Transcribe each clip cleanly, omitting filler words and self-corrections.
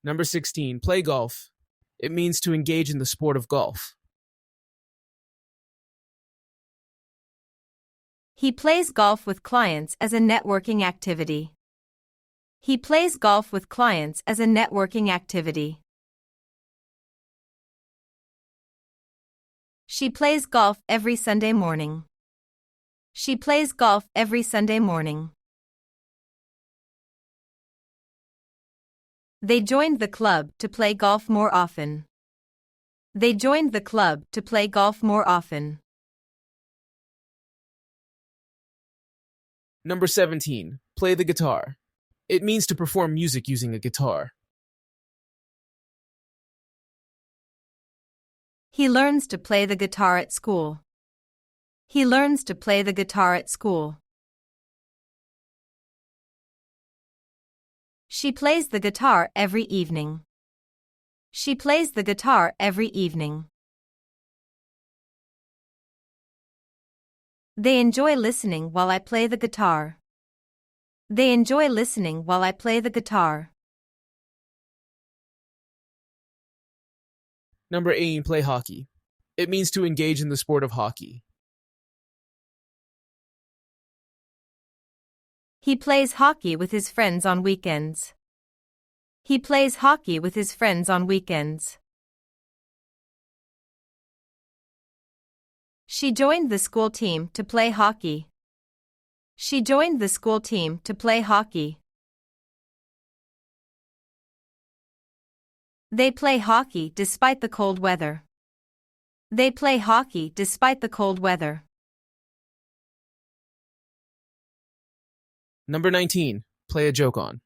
Number 16, play golf. It means to engage in the sport of golf. He plays golf with clients as a networking activity. He plays golf with clients as a networking activity. She plays golf every Sunday morning. She plays golf every Sunday morning. They joined the club to play golf more often. They joined the club to play golf more often. Number 17, play the guitar. It means to perform music using a guitar. He learns to play the guitar at school. He learns to play the guitar at school. She plays the guitar every evening. She plays the guitar every evening. They enjoy listening while I play the guitar. They enjoy listening while I play the guitar. Number 18, play hockey. It means to engage in the sport of hockey. He plays hockey with his friends on weekends. He plays hockey with his friends on weekends. She joined the school team to play hockey. She joined the school team to play hockey. They play hockey despite the cold weather. They play hockey despite the cold weather. Number 19, play a joke on.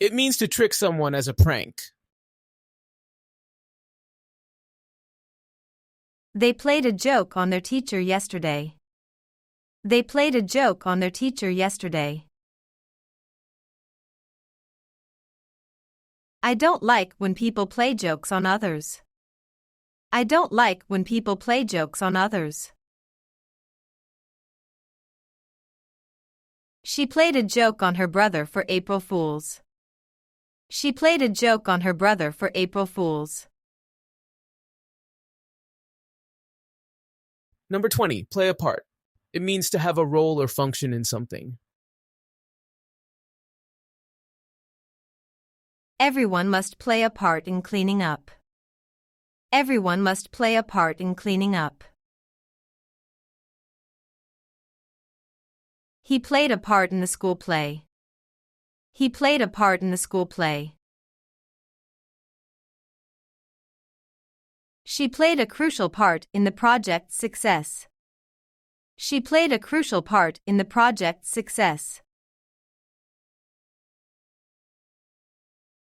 It means to trick someone as a prank. They played a joke on their teacher yesterday. They played a joke on their teacher yesterday. I don't like when people play jokes on others. I don't like when people play jokes on others. She played a joke on her brother for April Fools. She played a joke on her brother for April Fools. Number 20, play a part. It means to have a role or function in something. Everyone must play a part in cleaning up. Everyone must play a part in cleaning up. He played a part in the school play. He played a part in the school play. She played a crucial part in the project's success. She played a crucial part in the project's success.